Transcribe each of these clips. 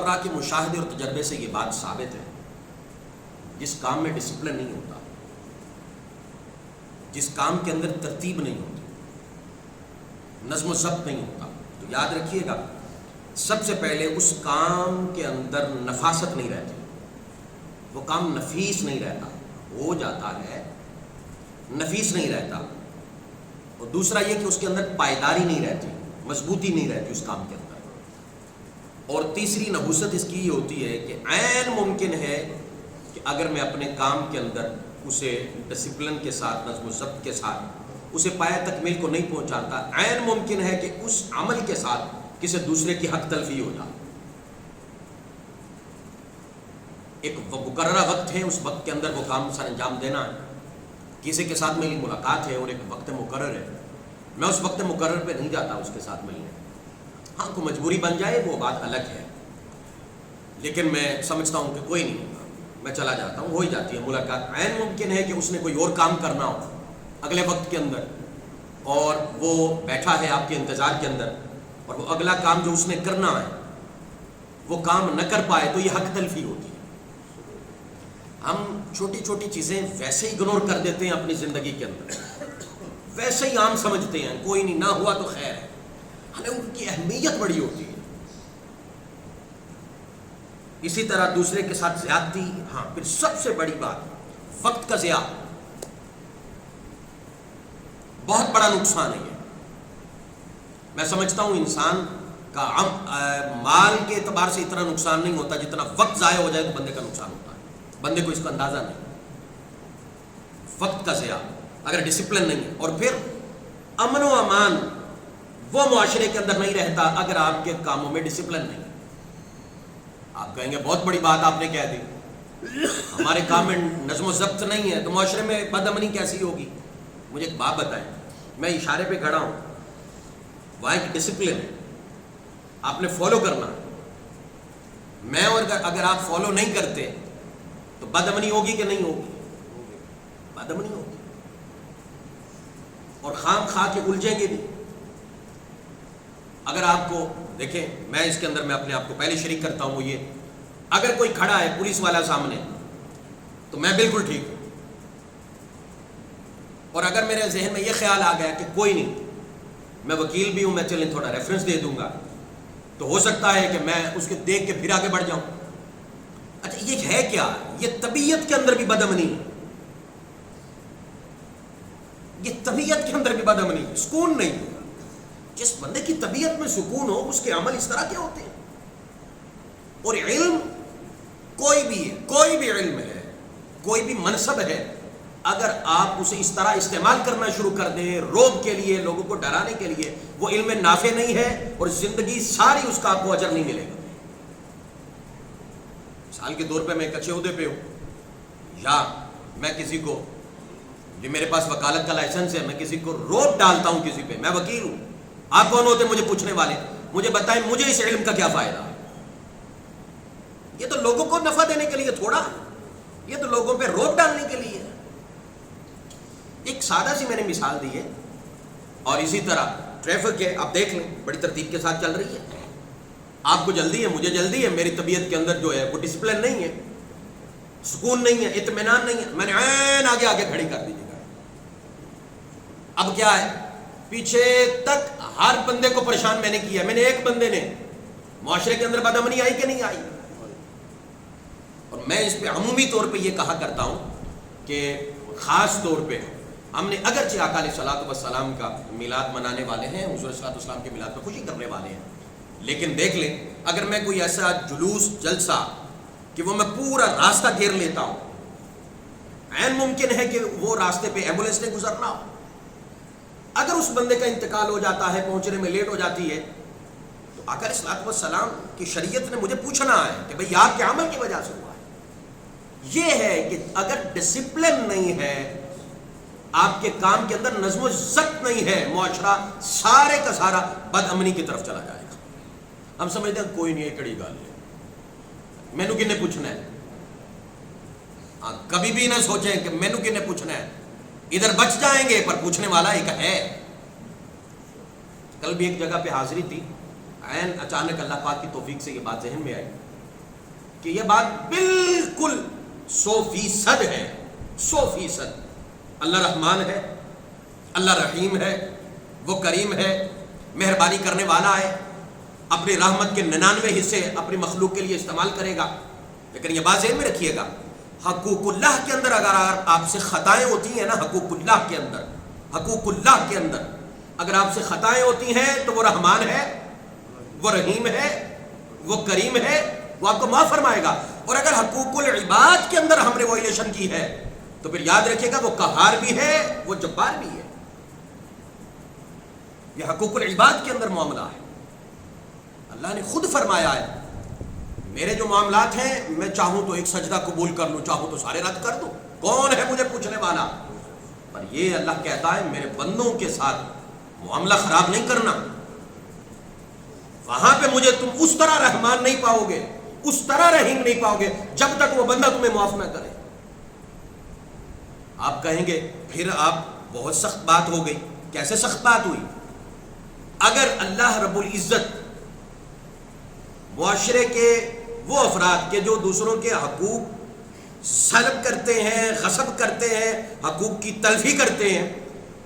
فقراء کے مشاہدے اور تجربے سے یہ بات ثابت ہے، جس کام میں ڈسپلن نہیں ہوتا، جس کام کے اندر ترتیب نہیں ہوتی، نظم و ضبط نہیں ہوتا، تو یاد رکھیے گا سب سے پہلے اس کام کے اندر نفاست نہیں رہتی، وہ کام نفیس نہیں رہتا، ہو جاتا ہے نفیس نہیں رہتا، اور دوسرا یہ کہ اس کے اندر پائیداری نہیں رہتی، مضبوطی نہیں رہتی اس کام کے اندر، اور تیسری نحوست اس کی یہ ہوتی ہے کہ عین ممکن ہے کہ اگر میں اپنے کام کے اندر اسے ڈسپلن کے ساتھ، نظم و ضبط کے ساتھ اسے پایہ تکمیل کو نہیں پہنچاتا، عین ممکن ہے کہ اس عمل کے ساتھ کسی دوسرے کی حق تلفی ہو جائے۔ ایک مقررہ وقت ہے، اس وقت کے اندر وہ کام سر انجام دینا ہے، کسی کے ساتھ میری ملاقات ہے اور ایک وقت مقرر ہے، میں اس وقت مقرر پہ نہیں جاتا اس کے ساتھ ملنے، ہاں کوئی مجبوری بن جائے وہ بات الگ ہے، لیکن میں سمجھتا ہوں کہ کوئی نہیں، میں چلا جاتا ہوں، ہو ہی جاتی ہے ملاقات۔ عین ممکن ہے کہ اس نے کوئی اور کام کرنا ہو اگلے وقت کے اندر، اور وہ بیٹھا ہے آپ کے انتظار کے اندر، اور وہ اگلا کام جو اس نے کرنا ہے وہ کام نہ کر پائے، تو یہ حق تلفی ہوتی ہے۔ ہم چھوٹی چھوٹی چیزیں ویسے ہی اگنور کر دیتے ہیں اپنی زندگی کے اندر، ویسے ہی عام سمجھتے ہیں، کوئی نہیں، نہ ہوا تو خیر ہے، ہمیں ان کی اہمیت بڑی ہوتی ہے۔ اسی طرح دوسرے کے ساتھ زیادتی، ہاں پھر سب سے بڑی بات وقت کا ضیاع، بہت بڑا نقصان ہے یہ۔ میں سمجھتا ہوں انسان کا مال کے اعتبار سے اتنا نقصان نہیں ہوتا جتنا وقت ضائع ہو جائے تو بندے کا نقصان ہوتا ہے، بندے کو اس کا اندازہ نہیں۔ وقت کا ضیاع اگر ڈسپلن نہیں ہے، اور پھر امن و امان وہ معاشرے کے اندر نہیں رہتا اگر آپ کے کاموں میں ڈسپلن نہیں۔ آپ کہیں گے بہت بڑی بات آپ نے کہہ دی، ہمارے کام میں نظم و ضبط نہیں ہے تو معاشرے میں بد امنی کیسی ہوگی؟ مجھے ایک بات بتائیں، میں اشارے پہ کھڑا ہوں، وہاں ایک ڈسپلن ہے، آپ نے فالو کرنا ہے، میں اور اگر آپ فالو نہیں کرتے تو بد امنی ہوگی کہ نہیں ہوگی؟ بد امنی ہوگی، اور خام خواہ کے الجھیں گے بھی۔ اگر آپ کو دیکھیں، میں اس کے اندر میں اپنے آپ کو پہلے شریک کرتا ہوں، وہ یہ، اگر کوئی کھڑا ہے پولیس والا سامنے تو میں بالکل ٹھیک ہوں، اور اگر میرے ذہن میں یہ خیال آ گیا کہ کوئی نہیں، میں وکیل بھی ہوں، میں چلیں تھوڑا ریفرنس دے دوں گا، تو ہو سکتا ہے کہ میں اس کے دیکھ کے پھر آگے بڑھ جاؤں۔ اچھا یہ ہے کیا؟ یہ طبیعت کے اندر بھی بدامنی ہے، یہ طبیعت کے اندر بھی بدامنی، سکون نہیں ہوگا۔ جس بندے کی طبیعت میں سکون ہو اس کے عمل اس طرح کے ہوتے ہیں۔ اور علم کوئی بھی ہے، کوئی بھی علم ہے، کوئی بھی منصب ہے، اگر آپ اسے اس طرح استعمال کرنا شروع کر دیں روب کے لیے، لوگوں کو ڈرانے کے لیے، وہ علم نافع نہیں ہے، اور زندگی ساری اس کا آپ کو اجر نہیں ملے گا۔ مثال کے طور پہ میں ایک اچھے عہدے پہ ہوں، یا میں کسی کو، جو میرے پاس وکالت کا لائسنس ہے، میں کسی کو روب ڈالتا ہوں کسی پہ، میں وکیل ہوں، آپ کون ہوتے مجھے پوچھنے والے؟ مجھے بتائیں مجھے اس علم کا کیا فائدہ؟ یہ تو لوگوں کو نفع دینے کے لیے تھوڑا، یہ تو لوگوں پہ روب ڈالنے کے لیے۔ ایک سادہ سی میں نے مثال دی ہے، اور اسی طرح ٹریفک ہے، آپ دیکھ لیں بڑی ترتیب کے ساتھ چل رہی ہے، آپ کو جلدی ہے، مجھے جلدی ہے، میری طبیعت کے اندر جو ہے وہ ڈسپلن نہیں ہے، سکون نہیں ہے، اطمینان نہیں ہے، میں نے عین آگے آگے کھڑی کر دی جگہ۔ اب کیا ہے، پیچھے تک ہر بندے کو پریشان میں نے کیا، میں نے ایک بندے نے، معاشرے کے اندر بدامنی آئی کہ نہیں آئی؟ اور میں اس پہ عمومی طور پہ یہ کہا کرتا ہوں کہ خاص طور پہ ہم نے، اگرچہ آقا علیہ الصلوۃ والسلام کا میلاد منانے والے ہیں، حضور صلی اللہ علیہ وسلم کے میلاد پہ خوشی کرنے والے ہیں، لیکن دیکھ لیں اگر میں کوئی ایسا جلوس جلسہ کہ وہ میں پورا راستہ گھیر لیتا ہوں، عین ممکن ہے کہ وہ راستے پہ ایمبولینس نے گزرنا ہو، اگر اس بندے کا انتقال ہو جاتا ہے، پہنچنے میں لیٹ ہو جاتی ہے، تو آقا علیہ الصلوۃ والسلام کی شریعت نے مجھے پوچھنا ہے کہ بھئی آپ کے عمل کی وجہ سے ہوا ہے۔ یہ ہے کہ اگر ڈسپلن نہیں ہے، آپ کے کام کے اندر نظم و ضبط نہیں ہے، معاشرہ سارے کا سارا بد امنی کی طرف چلا جائے گا۔ ہم سمجھتے ہیں کوئی نہیں، کڑی گل ہے، مینو کنے پوچھنا ہے، کبھی بھی نہ سوچیں کہ مینو کنے پوچھنا ہے، ادھر بچ جائیں گے پر پوچھنے والا ایک ہے۔ کل بھی ایک جگہ پہ حاضری تھی، عین اچانک اللہ پاک کی توفیق سے یہ بات ذہن میں آئی، کہ یہ بات بالکل 100% ہے، 100%۔ اللہ رحمان ہے، اللہ رحیم ہے، وہ کریم ہے، مہربانی کرنے والا ہے، اپنی رحمت کے 99 حصے اپنی مخلوق کے لیے استعمال کرے گا۔ لیکن یہ بات ذہن میں رکھیے گا، حقوق اللہ کے اندر اگر آپ سے خطائیں ہوتی ہیں نا، حقوق اللہ کے اندر، حقوق اللہ کے اندر اگر آپ سے خطائیں ہوتی ہیں تو وہ رحمان ہے، وہ رحیم ہے، وہ کریم ہے، وہ آپ کو معاف فرمائے گا۔ اور اگر حقوق العباد کے اندر ہم نے وائلیشن کی ہے تو پھر یاد رکھیے گا وہ قہار بھی ہے، وہ جبار بھی ہے۔ یہ حقوق العباد کے اندر معاملہ ہے۔ اللہ نے خود فرمایا ہے میرے جو معاملات ہیں میں چاہوں تو ایک سجدہ قبول کر لوں، چاہوں تو سارے رد کر دوں، کون ہے مجھے پوچھنے والا؟ پر یہ اللہ کہتا ہے میرے بندوں کے ساتھ معاملہ خراب نہیں کرنا، وہاں پہ مجھے تم اس طرح رحمان نہیں پاؤ گے، اس طرح رحیم نہیں پاؤ گے جب تک وہ بندہ تمہیں معاف نہ کرے۔ آپ کہیں گے پھر آپ بہت سخت بات ہو گئی، کیسے سخت بات ہوئی؟ اگر اللہ رب العزت معاشرے کے وہ افراد کے جو دوسروں کے حقوق سلب کرتے ہیں، غصب کرتے ہیں، حقوق کی تلفی کرتے ہیں،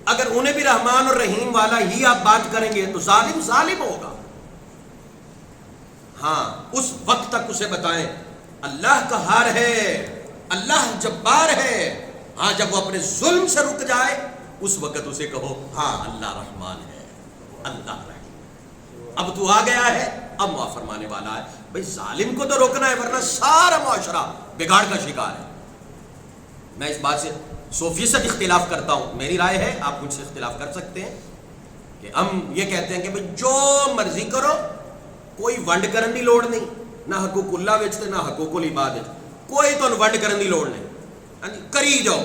اگر انہیں بھی رحمان اور رحیم والا ہی آپ بات کریں گے تو ظالم ظالم ہوگا۔ ہاں اس وقت تک اسے بتائیں اللہ قہار ہے، اللہ جبار ہے۔ ہاں جب وہ اپنے ظلم سے رک جائے اس وقت اسے کہو ہاں اللہ رحمان ہے، اللہ رحیم، اب تو آ گیا ہے، اب معاف فرمانے والا ہے۔ بھئی ظالم کو تو روکنا ہے ورنہ سارا معاشرہ بگاڑ کا شکار ہے۔ میں اس بات سے 100% اختلاف کرتا ہوں، میری رائے ہے، آپ مجھ سے اختلاف کر سکتے ہیں، کہ ہم یہ کہتے ہیں کہ بھئی جو مرضی کرو، کوئی ونڈ کرن دی لوڑ نہیں، نہ حقوق اللہ وچ نہ حقوق العباد وچ، کوئی تو ونڈ کرن دی لوڑ نہیں، کری جاؤ،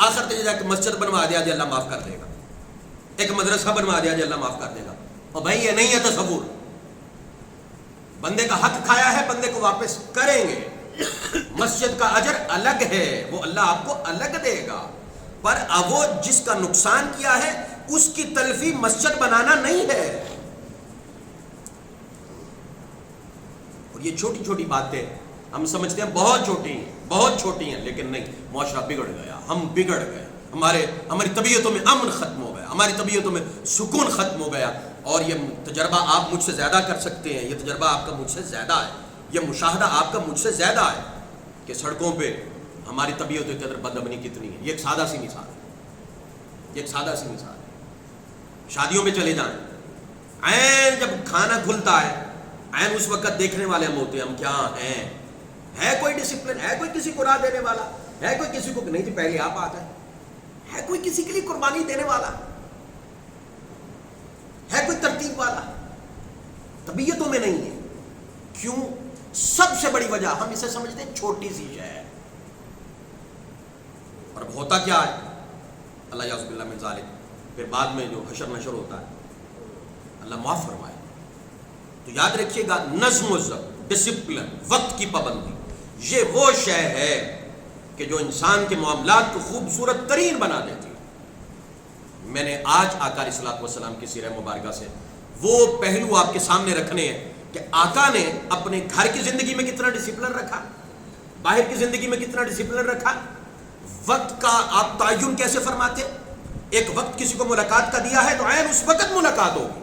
آخر تے جا کے مسجد بنوا دیا جی اللہ معاف کر دے گا، ایک مدرسہ بنوا دیا جی اللہ معاف کر دے گا۔ اور بھائی یہ نہیں ہے تصور، بندے کا حق کھایا ہے بندے کو واپس کریں گے، مسجد کا اجر الگ ہے، وہ اللہ آپ کو الگ دے گا، پر اب وہ جس کا نقصان کیا ہے اس کی تلفی مسجد بنانا نہیں ہے۔ اور یہ چھوٹی چھوٹی باتیں ہم سمجھتے ہیں بہت چھوٹی ہیں، بہت چھوٹی ہیں، لیکن نہیں، معاشرہ بگڑ گیا، ہم بگڑ گئے، ہماری طبیعتوں میں امن ختم ہو گیا، ہماری طبیعتوں میں سکون ختم ہو گیا۔ اور یہ تجربہ آپ مجھ سے زیادہ کر سکتے ہیں، یہ تجربہ آپ کا مجھ سے زیادہ ہے، یہ مشاہدہ آپ کا مجھ سے زیادہ ہے کہ سڑکوں پہ ہماری طبیعتوں کے اندر بدامنی کتنی ہے۔ یہ ایک سادہ سی مثال ہے، یہ ایک سادہ سی مثال ہے۔ شادیوں میں چلے جائیں، عین جب کھانا کھلتا ہے عین اس وقت دیکھنے والے ہم ہوتے ہیں، ہم کیا ہیں، ہے کوئی ڈسپلن، ہے کوئی کسی کو راہ دینے والا، ہے کوئی کسی کو نہیں تھی پہلے آپ آتا ہے کوئی کسی کے لیے قربانی دینے والا، ہے کوئی ترتیب والا؟ طبیعتوں میں نہیں ہے۔ کیوں؟ سب سے بڑی وجہ ہم اسے سمجھتے ہیں چھوٹی سی شے ہے، اور اب ہوتا کیا ہے، اللہ یعوذ باللہ من ذالک، پھر بعد میں جو حشر نشر ہوتا ہے، اللہ معاف فرمائے۔ تو یاد رکھیے گا نظم و ضبط، ڈسپلن، وقت کی پابندی، یہ وہ شے ہے کہ جو انسان کے معاملات کو خوبصورت ترین بنا دیتی ہے۔ میں نے آج آقا علیہ الصلوۃ والسلام کی سیرہ مبارکہ سے وہ پہلو آپ کے سامنے رکھنے ہیں کہ آقا نے اپنے گھر کی زندگی میں کتنا ڈسپلن رکھا، باہر کی زندگی میں کتنا ڈسپلن رکھا، وقت کا آپ تعین کیسے فرماتے، ایک وقت کسی کو ملاقات کا دیا ہے تو عین اس وقت ملاقات ہوگی،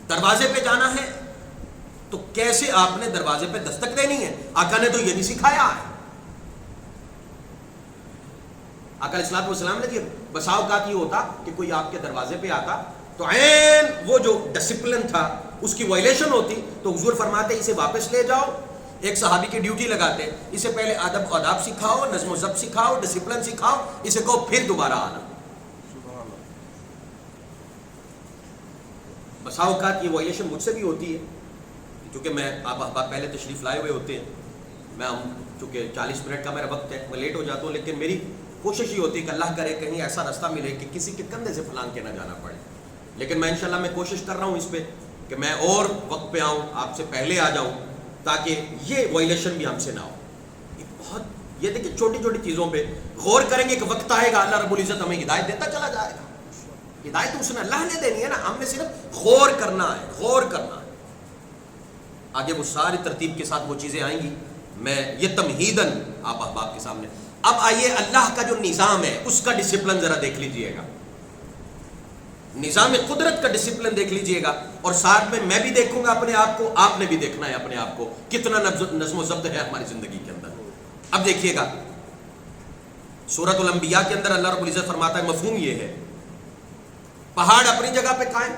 دروازے پہ جانا ہے تو کیسے آپ نے دروازے پہ دستک دینی ہے، آقا نے تو یہ نہیں سکھایا ہے۔ آقا علیہ الصلوۃ والسلام نے یہ بسا اوقات یہ ہوتا کہ کوئی آپ کے دروازے پہ آتا تو عین وہ جو ڈسپلن تھا اس کی وائلیشن ہوتی تو حضور فرماتے اسے واپس لے جاؤ، ایک صحابی کی ڈیوٹی لگاتے، اسے پہلے ادب و آداب سکھاؤ، نظم و ضبط سکھاؤ، ڈسپلن سکھاؤ، اسے کہو پھر دوبارہ آنا۔ بسا اوقات یہ وائلیشن مجھ سے بھی ہوتی ہے، کیونکہ میں آپ احباب پہلے تشریف لائے ہوئے ہوتے ہیں، میں چونکہ 40 منٹ کا میرا وقت ہے، میں لیٹ ہو جاتا ہوں، لیکن میری کوشش یہ ہوتی ہے کہ اللہ کرے کہیں ایسا راستہ ملے کہ کسی کے کندھے سے پھلانگ کے نہ جانا پڑے، لیکن میں انشاءاللہ میں کوشش کر رہا ہوں اس پہ کہ میں اور وقت پہ آؤں، آپ سے پہلے آ جاؤں، تاکہ یہ وائلیشن بھی ہم سے نہ ہو۔ یہ بہت، یہ دیکھیں چھوٹی چھوٹی چیزوں پہ غور کریں گے کہ وقت آئے گا اللہ رب العزت ہمیں ہدایت دیتا چلا جائے گا۔ ہدایت اس نے اللہ نے دینی ہے نا، ہم نے صرف غور کرنا ہے، غور کرنا ہے۔ آگے وہ ساری ترتیب کے ساتھ وہ چیزیں آئیں گی، میں یہ تمہیداً آپ احباب کے سامنے. اب آئیے اللہ کا جو نظام ہے اس کا ڈسپلن ذرا دیکھ لیجئے گا، نظام قدرت کا ڈسپلن دیکھ لیجئے گا، اور ساتھ میں بھی دیکھوں گا اپنے آپ کو، آپ نے بھی دیکھنا ہے اپنے آپ کو کتنا نظم و ضبط ہے ہماری زندگی کے اندر. اب دیکھیے گا سورۃ الانبیاء کے اندر اللہ رب العزت فرماتا ہے، مفہوم یہ ہے، پہاڑ اپنی جگہ پہ قائم،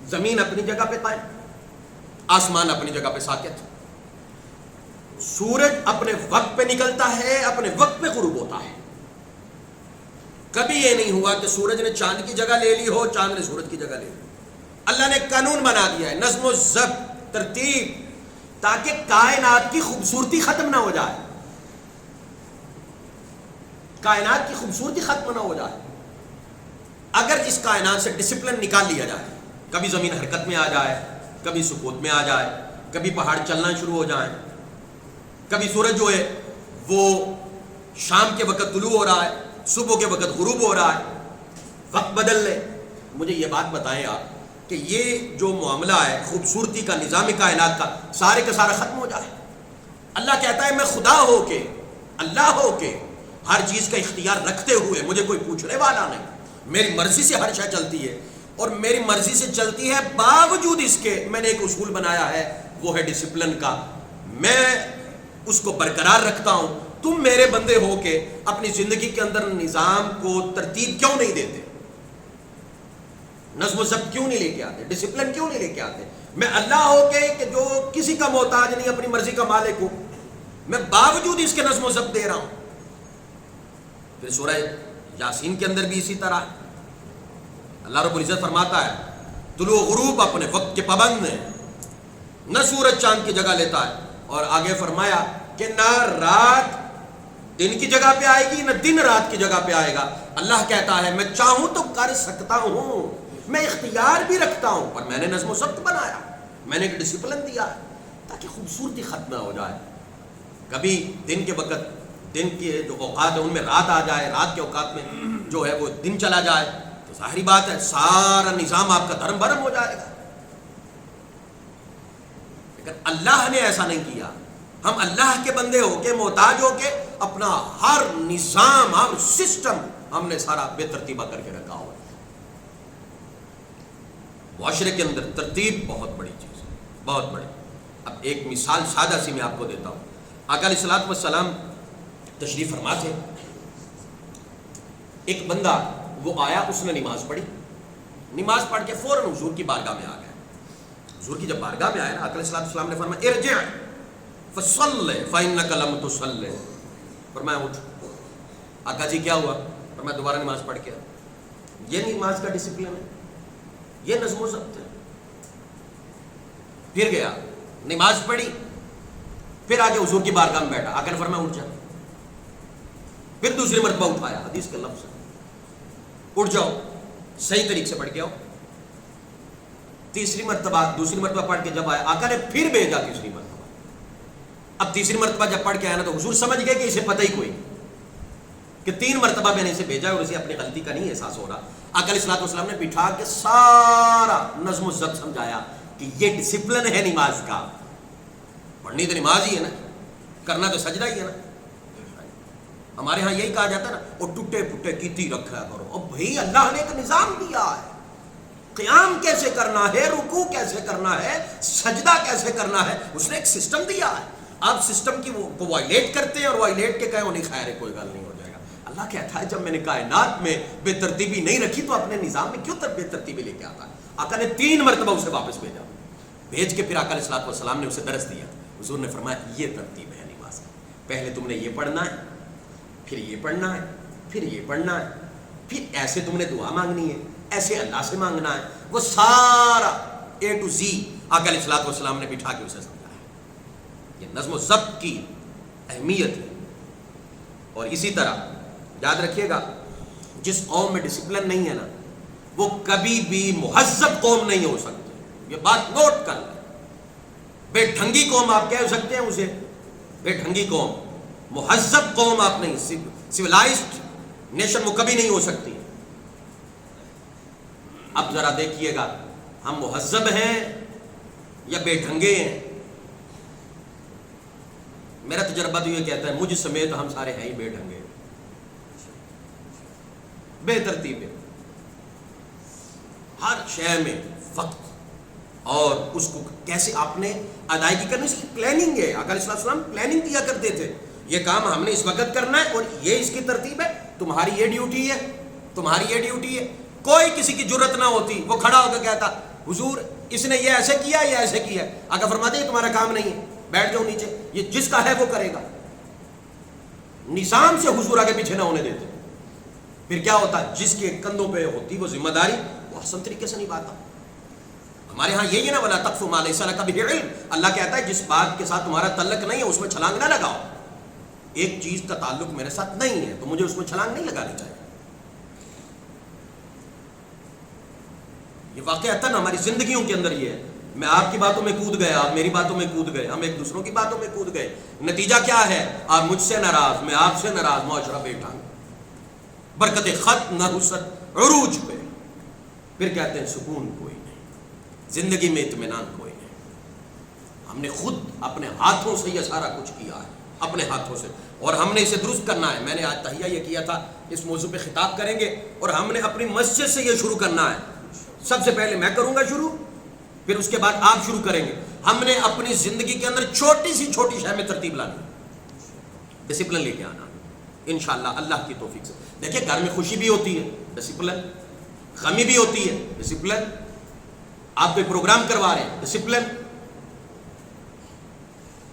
زمین اپنی جگہ پہ قائم، آسمان اپنی جگہ پہ ساکت، سورج اپنے وقت پہ نکلتا ہے، اپنے وقت پہ غروب ہوتا ہے. کبھی یہ نہیں ہوا کہ سورج نے چاند کی جگہ لے لی ہو، چاند نے سورج کی جگہ لے لی. اللہ نے قانون بنا دیا ہے، نظم و ضبط، ترتیب، تاکہ کائنات کی خوبصورتی ختم نہ ہو جائے، کائنات کی خوبصورتی ختم نہ ہو جائے. اگر اس کائنات سے ڈسپلن نکال لیا جائے، کبھی زمین حرکت میں آ جائے، کبھی سکوت میں آ جائے، کبھی پہاڑ چلنا شروع ہو جائیں، کبھی سورج جو ہے وہ شام کے وقت طلوع ہو رہا ہے، صبح کے وقت غروب ہو رہا ہے، وقت بدل لے. مجھے یہ بات بتائیں آپ کہ یہ جو معاملہ ہے خوبصورتی کا، نظام کائنات کا، سارے کا سارا ختم ہو جائے. اللہ کہتا ہے میں خدا ہو کے، اللہ ہو کے، ہر چیز کا اختیار رکھتے ہوئے، مجھے کوئی پوچھنے والا نہیں، میری مرضی سے ہر شے چلتی ہے، اور میری مرضی سے چلتی ہے باوجود اس کے میں نے ایک اصول بنایا ہے، وہ ہے ڈسپلن کا، میں اس کو برقرار رکھتا ہوں. تم میرے بندے ہو کے اپنی زندگی کے اندر نظام کو ترتیب کیوں نہیں دیتے، نظم و ضبط کیوں نہیں لے کے آتے، ڈسپلن کیوں نہیں لے کے آتے؟ میں اللہ ہو کے کہ جو کسی کا محتاج نہیں، اپنی مرضی کا مالک ہوں، میں باوجود اس کے نظم و ضبط دے رہا ہوں. پھر سورہ یاسین کے اندر بھی اسی طرح اللہ رب العزت فرماتا ہے طلوع غروب اپنے وقت کے پابند ہیں، نہ سورج چاند کی جگہ لیتا ہے، اور آگے فرمایا کہ نہ رات دن کی جگہ پہ آئے گی، نہ دن رات کی جگہ پہ آئے گا. اللہ کہتا ہے میں چاہوں تو کر سکتا ہوں، میں اختیار بھی رکھتا ہوں، پر میں نے نظم و ضبط بنایا، میں نے ایک ڈسپلن دیا تاکہ خوبصورتی ختم نہ ہو جائے. کبھی دن کے وقت، دن کے جو اوقات ہیں ان میں رات آ جائے، رات کے اوقات میں جو ہے وہ دن چلا جائے، تو ظاہری بات ہے سارا نظام آپ کا دھرم بھرم ہو جائے گا. لیکن اللہ نے ایسا نہیں کیا. ہم اللہ کے بندے ہو کے، محتاج ہو کے، اپنا ہر نظام، ہر سسٹم ہم نے سارا بے ترتیبہ کر کے رکھا ہوا. معاشرے کے اندر ترتیب بہت بڑی چیز ہے، بہت بڑی. اب ایک مثال سادہ سی میں آپ کو دیتا ہوں. آقا علیہ الصلوۃ والسلام تشریف فرما تھے، ایک بندہ وہ آیا، اس نے نماز پڑھی، نماز پڑھ کے فوراً حضور کی بارگاہ میں آ گیا. حضور کی جب بارگاہ میں آیا نا، آقا علیہ الصلوۃ والسلام نے فرمایا ارجع فصلی فإنک لم تصلی، فرمایا اٹھ. آقا جی کیا ہوا؟ فرمایا دوبارہ نماز پڑھ کے. یہ نماز کا ڈسپلن ہے، یہ نظم و ضبط ہے. پھر گیا، نماز پڑھی، پھر آگے حضور کی بارگاہ میں بیٹھا. آقا نے فرمایا اٹھ جا. پھر دوسری مرتبہ اٹھایا، حدیث کے لفظ اٹھ جاؤ، صحیح طریقے سے پڑھ کے آؤ. تیسری مرتبہ، دوسری مرتبہ پڑھ کے جب آیا، آقا نے پھر بھیجا تیسری مرتبہ. اب تیسری مرتبہ جب پڑھ کے آیا نا، تو حضور سمجھ گئے کہ اسے پتہ ہی کوئی کہ 3 مرتبہ میں نے اسے بھیجا اور اسے اپنی غلطی کا نہیں احساس ہو رہا. آقا علیہ الصلوۃ والسلام نے بٹھا کے سارا نظم و ضبط سمجھایا کہ یہ ڈسپلن ہے نماز کا. پڑھنی تو نماز ہی ہے نا، کرنا تو سجدہ ہی ہے نا. ہمارے ہاں یہی کہا جاتا ہے نا، وہ ٹوٹے پھٹے کیتی رکھا کرو. اب بھائی اللہ نے ایک نظام دیا ہے، قیام کیسے کرنا ہے، رکوع کیسے کرنا ہے، سجدہ کیسے کرنا ہے، اس نے ایک سسٹم دیا ہے. آپ سسٹم کی وہ وائلیٹ کرتے ہیں، اور وائلیٹ کے کہیں نہیں، خیر ہے کوئی گل نہیں ہو جائے گا. اللہ کہتا ہے جب میں نے کائنات میں بے ترتیبی نہیں رکھی تو اپنے نظام میں کیوں بے ترتیبی لے کے آتا ہے. آقا نے 3 مرتبہ اسے واپس بھیجا. بھیج کے پھر آقا علیہ الصلوۃ والسلام نے اسے درس دیا. حضور نے فرمایا یہ ترتیب ہے نماز کی، پہلے تم نے یہ پڑھنا ہے، پھر یہ پڑھنا ہے، پھر یہ پڑھنا ہے، پھر ایسے تم نے دعا مانگنی ہے، ایسے اللہ سے مانگنا ہے. وہ سارا A to Z آقا علیہ الصلوۃ والسلام نے بٹھا کے اسے سمجھایا. یہ نظم و ضبط کی اہمیت ہے. اور اسی طرح یاد رکھیے گا، جس قوم میں ڈسپلن نہیں ہے نا، وہ کبھی بھی مہذب قوم نہیں ہو سکتی. یہ بات نوٹ کر لیں. بے ڈھنگی قوم آپ کہہ سکتے ہیں اسے، بے ڈھنگی قوم. مہذب قوم آپ نہیں، سویلائزڈ نیشن وہ کبھی نہیں ہو سکتی. اب ذرا دیکھیے گا، ہم مہذب ہیں یا بے ڈھنگے ہیں. میرا تجربہ تو یہ کہتا ہے مجھ سمیت ہم سارے ہیں ہی بے ڈھنگے, بے ترتیب ہے. ہر شے میں وقت اور اس کو کیسے آپ نے ادائیگی کرنی, اس کی پلاننگ ہے. آقا علیہ السلام پلاننگ کیا کرتے تھے, یہ کام ہم نے اس وقت کرنا ہے اور یہ اس کی ترتیب ہے, تمہاری یہ ڈیوٹی ہے, تمہاری یہ ڈیوٹی ہے. کوئی کسی کی جرت نہ ہوتی وہ کھڑا ہو کے کہتا حضور اس نے یہ ایسے کیا, یہ ایسے کیا. آقا فرماتے یہ تمہارا کام نہیں ہے, بیٹھ جاؤ نیچے, یہ جس کا ہے وہ کرے گا. نظام سے حضور آگے پیچھے نہ ہونے دیتے. پھر کیا ہوتا, جس کے کندھوں پہ ہوتی وہ ذمہ داری, وہ حسن طریقے سے نبھاتا. ہمارے ہاں یہی ہے نا, ولا تقف ما لیس لک بہ علم. اللہ کہتا ہے جس بات کے ساتھ تمہارا تعلق نہیں ہے اس میں چھلانگ نہ لگاؤ. ایک چیز کا تعلق میرے ساتھ نہیں ہے تو مجھے اس میں چھلانگ نہیں لگانی چاہیے. یہ واقعتاً ہماری زندگیوں کے اندر یہ ہے. میں آپ کی باتوں میں کود گیا, آپ میری باتوں میں کود گئے, ہم ایک دوسروں کی باتوں میں کود گئے. نتیجہ کیا ہے, آپ مجھ سے ناراض, میں آپ سے ناراض, معاشرہ بیٹھا, برکت خط نہ حسد عروج پہ. پھر کہتے ہیں سکون کوئی نہیں, زندگی میں اطمینان کوئی نہیں. ہم نے خود اپنے ہاتھوں سے یہ سارا کچھ کیا ہے, اپنے ہاتھوں سے, اور ہم نے اسے درست کرنا ہے. میں نے آج تحیہ یہ کیا تھا, اس موضوع پہ خطاب کریں گے اور ہم نے اپنی مسجد سے یہ شروع کرنا ہے. سب سے پہلے میں کروں گا شروع, پھر اس کے بعد آپ شروع کریں گے. ہم نے اپنی زندگی کے اندر چھوٹی سی چھوٹی شے میں ترتیب لانی, ڈسپلن لے کے آنا انشاءاللہ اللہ کی توفیق سے. دیکھیں گھر میں خوشی بھی ہوتی ہے, ڈسپلن, غمی بھی ہوتی ہے, ڈسپلن, آپ کوئی پروگرام کروا رہے ہیں, ڈسپلن.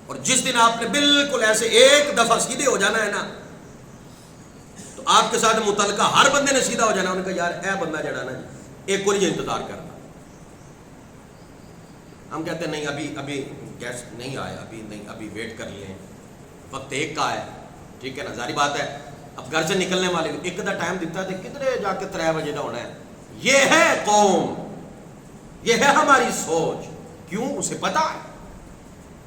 اور جس دن آپ نے بالکل ایسے ایک دفعہ سیدھے ہو جانا ہے نا, تو آپ کے ساتھ متعلقہ ہر بندے نے سیدھا ہو جانا. انہوں نے کہا یار اے بندہ جڑا نا ایک کو نہیں انتظار کرنا. ہم کہتے ہیں نہیں ابھی گیس نہیں آیا, ابھی نہیں, ابھی ویٹ کر لیں, وقت ایک کا ہے, ٹھیک ہے نا, ظاہری بات ہے. اب گھر سے نکلنے والے ایک دا ٹائم دیتا ہے, کتنے جا کے 3 بجے کا ہونا ہے. یہ ہے قوم, یہ ہے ہماری سوچ. کیوں, اسے پتا ہے.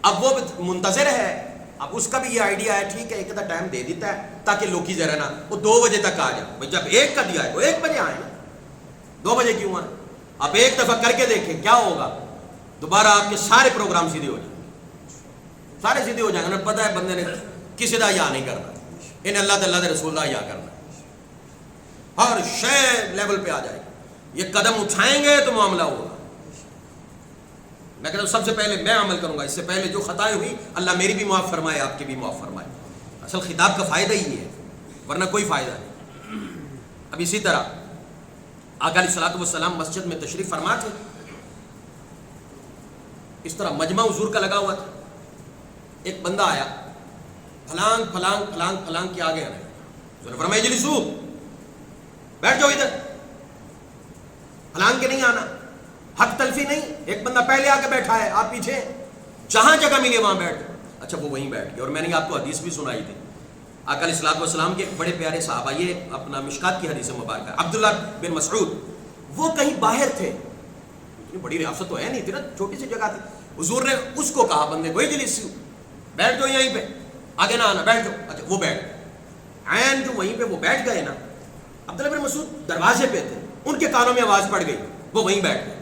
اب وہ منتظر ہے, اب اس کا بھی یہ آئیڈیا ہے, ٹھیک ہے ایک دا ٹائم دے دیتا ہے تاکہ لوگ کی ذرا نا وہ 2 بجے تک آ جائے. بھائی جب 1 کا دیا ہے تو 1 بجے آئیں, 2 بجے کیوں آئیں. آپ ایک دفعہ کر کے دیکھیں کیا ہوگا, دوبارہ آپ کے سارے پروگرام سیدھے ہو جائیں گے, سارے سیدھے ہو جائیں گے. پتہ ہے بندے نے کسی دا یا نہیں کرنا, انہیں اللہ دے رسول اللہ یا کرنا, ہر شے لیول پہ آ جائے گی. یہ قدم اٹھائیں گے تو معاملہ ہوگا. میں کہتا ہوں سب سے پہلے میں عمل کروں گا, اس سے پہلے جو خطائیں ہوئی اللہ میری بھی معاف فرمائے, آپ کی بھی معاف فرمائے. اصل خطاب کا فائدہ ہی ہے, ورنہ کوئی فائدہ نہیں. اب اسی طرح آقا علیہ الصلوۃ والسلام مسجد میں تشریف فرما تھے, اس طرح مجمع حضور کا لگا ہوا تھا. ایک بندہ آیا, پھلانگ پھلانگ پھلانگ پھلانگ کے آگے آنے لگا. نے فرمایا اجلسو, بیٹھ جاؤ ادھر, پھلانگ کے نہیں آنا, حق تلفی نہیں. ایک بندہ پہلے آ کے بیٹھا ہے, آپ پیچھے, جہاں جگہ ملے وہاں بیٹھ. اچھا وہ وہیں بیٹھ گیا. اور میں نے آپ کو حدیث بھی سنائی تھی, آقا علیہ الصلوۃ والسلام کے ایک بڑے پیارے صحابہ, یہ اپنا مشکات کی حدیث مبارکہ, عبداللہ بن مسعود, وہ کہیں باہر تھے, اتنی بڑی ریاست تو ہے نہیں تھی نا, چھوٹی سی جگہ تھی. حضور نے اس کو کہا بندے کو, اجلس, بیٹھ جاؤ یہیں پہ, آگے نہ آنا, بیٹھ جاؤ. اچھا وہ بیٹھ گئے. عین جو وہیں پہ وہ بیٹھ گئے نا, عبداللہ بن مسعود دروازے پہ تھے, ان کے کانوں میں آواز پڑ گئی, وہ وہیں بیٹھ گئے.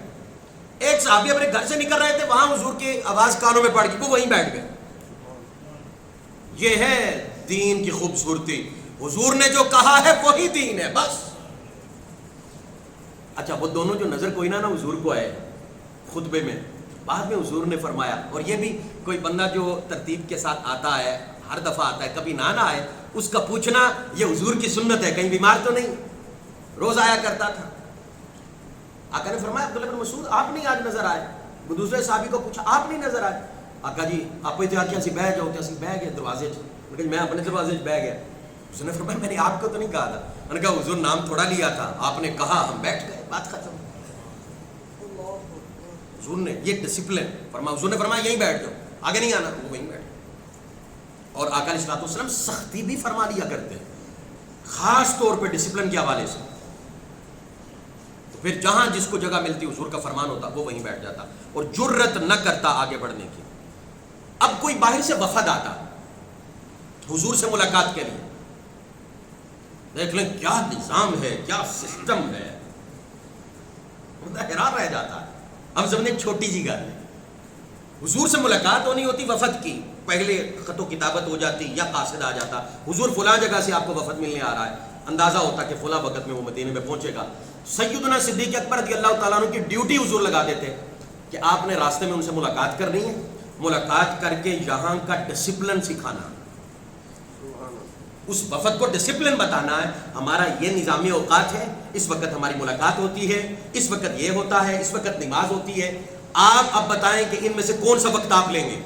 ایک صحابی اپنے گھر سے نکل رہے تھے, وہاں حضور کی آواز کانوں میں پڑ گئی, وہ وہیں بیٹھ گئے. یہ ہے دین کی خوبصورتی, حضور نے جو کہا ہے وہی دین ہے بس. اچھا وہ دونوں جو نظر کوئی نہ حضور کو آئے خطبے میں, بعد میں حضور نے فرمایا, اور یہ بھی کوئی بندہ جو ترتیب کے ساتھ آتا ہے, ہر دفعہ آتا ہے, کبھی نہ آئے, اس کا پوچھنا یہ حضور کی سنت ہے, کہیں بیمار تو نہیں, روز آیا کرتا تھا. آقا نے فرمایا عبداللہ بن مسعود آپ نہیں آج نظر آئے. وہ دوسرے صحابی کو پوچھا آپ نہیں نظر آئے. آقا جی آپ بہ جاؤ, کیا بہ گئے دروازے, میں اپنے دروازے بہ گیا. اس نے فرمایا میں نے آپ کو تو نہیں کہا تھا. میں نے کہا حضور نام تھوڑا لیا تھا, آپ نے کہا ہم بیٹھ گئے, بات ختم. حضور نے یہ ڈسپلن فرمایا, حضور نے فرمایا یہیں بیٹھ جاؤ, آگے نہیں آنا, وہ وہیں بیٹھ. اور آقا علیہ الصلوۃ والسلام سختی بھی فرما لیا کرتے ہیں, خاص طور پہ ڈسپلن کے حوالے سے. تو پھر جہاں جس کو جگہ ملتی حضور کا فرمان ہوتا وہ وہیں بیٹھ جاتا, اور جرت نہ کرتا آگے بڑھنے کی. اب کوئی باہر سے وفد آتا حضور سے ملاقات کے لیے, دیکھ لیں کیا نظام ہے, کیا سسٹم ہے, حیران رہ جاتا ہے. ہم سمجھیں چھوٹی جی گل ہے, حضور سے ملاقات ہونی ہوتی وفد کی، پہلے خط و کتابت ہو جاتی یا قاصد آ جاتا، حضور فلاں جگہ سے آپ کو وفد ملنے آ رہا ہے، اندازہ ہوتا کہ فلاں وقت میں وہ مدینے میں پہنچے گا. سیدنا صدیق اکبر رضی اللہ تعالیٰ عنہ کی ڈیوٹی حضور لگا دیتے کہ آپ نے راستے میں ان سے ملاقات کرنی ہے، ملاقات کر کے یہاں کا ڈسپلن سکھانا، اس وفد کو ڈسپلن بتانا ہے. ہمارا یہ نظامی اوقات ہے، اس وقت ہماری ملاقات ہوتی ہے، اس وقت یہ ہوتا ہے، اس وقت نماز ہوتی ہے، آپ اب بتائیں کہ ان میں سے کون سا وقت آپ لیں گے.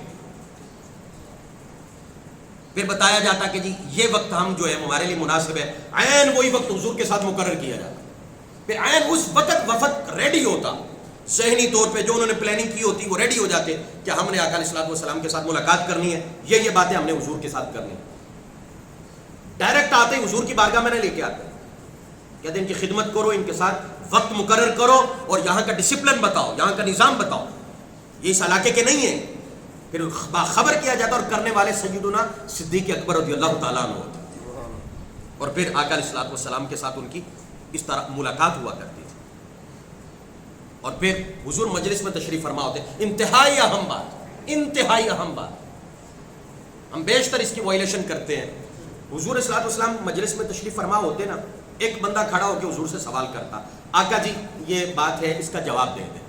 پھر بتایا جاتا کہ جی یہ وقت ہم جو ہے ہمارے لیے مناسب ہے، عین وہی وقت حضور کے ساتھ مقرر کیا جاتا. پھر عین اس وقت وفد ریڈی ہوتا، ذہنی طور پہ جو انہوں نے پلاننگ کی ہوتی وہ ریڈی ہو جاتے کہ ہم نے آقا علیہ الصلوۃ والسلام کے ساتھ ملاقات کرنی ہے، یہ باتیں ہم نے حضور کے ساتھ کرنی. ڈائریکٹ آتے حضور کی بارگاہ میں نہ لے کے آتے، کہتے ہیں ان کی خدمت کرو، ان کے ساتھ وقت مقرر کرو اور یہاں کا ڈسپلن بتاؤ، یہاں کا نظام بتاؤ، یہ اس علاقے کے نہیں ہیں. پھر باخبر کیا جاتا اور کرنے والے سیدنا صدیق اکبر رضی اللہ تعالیٰ عنہ ہوتے. اور پھر آقا علیہ الصلوۃ والسلام کے ساتھ ان کی اس طرح ملاقات ہوا کرتی تھی. اور پھر حضور مجلس میں تشریف فرما ہوتے. انتہائی اہم بات، انتہائی اہم بات، ہم بیشتر اس کی وائلیشن کرتے ہیں. حضور صلی اللہ علیہ وسلم مجلس میں تشریف فرما ہوتے نا، ایک بندہ کھڑا ہو کے حضور سے سوال کرتا، آقا جی یہ بات ہے اس کا جواب دے دیں.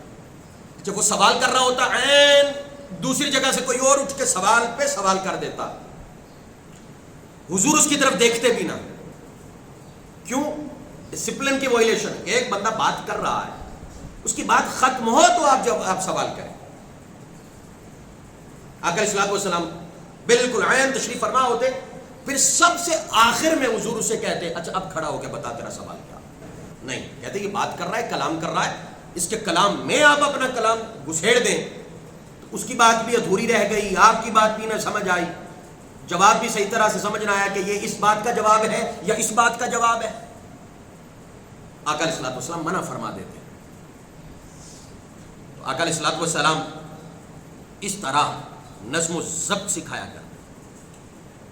جب وہ سوال کر رہا ہوتا عین دوسری جگہ سے کوئی اور اٹھ کے سوال پہ سوال کر دیتا، حضور اس کی طرف دیکھتے بھی نہ. کیوں؟ ڈسپلن کی وائلیشن. ایک بندہ بات کر رہا ہے، اس کی بات ختم ہو تو آپ سوال کریں. آقا علیہ الصلوۃ والسلام بالکل عین تشریف فرما ہوتے، پھر سب سے آخر میں حضور اسے کہتے اچھا اب کھڑا ہو کے بتا تیرا سوال کیا. نہیں، کہتے یہ بات کر رہا ہے، کلام کر رہا ہے، اس کے کلام میں آپ اپنا کلام گھسیڑ دیں تو اس کی بات بھی ادھوری رہ گئی، آپ کی بات بھی نہ سمجھ آئی، جواب بھی صحیح طرح سے سمجھ نہ آیا کہ یہ اس بات کا جواب ہے یا اس بات کا جواب ہے. آقا علیہ الصلوۃ والسلام منع فرما دیتے. تو آقا علیہ الصلوۃ والسلام اس طرح نظم و ضبط سکھایا کرتے.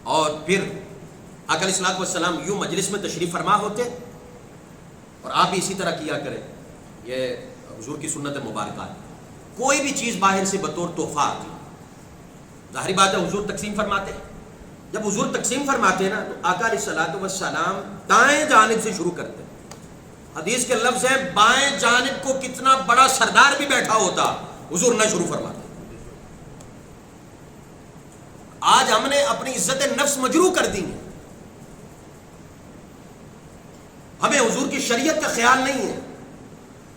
اور پھر آقا علیہ الصلوۃ والسلام یوں مجلس میں تشریف فرما ہوتے اور آپ بھی اسی طرح کیا کریں. یہ حضور کی سنت مبارکہ ہے. کوئی بھی چیز باہر سے بطور تحفہ آتی، ظاہری بات ہے حضور تقسیم فرماتے. جب حضور تقسیم فرماتے نا تو آقا علیہ الصلوۃ والسلام دائیں جانب سے شروع کرتے. حدیث کے لفظ ہیں بائیں جانب کو کتنا بڑا سردار بھی بیٹھا ہوتا حضور نہ شروع فرماتے. آج ہم نے اپنی عزت نفس مجروح کر دی ہے، ہمیں حضور کی شریعت کا خیال نہیں ہے.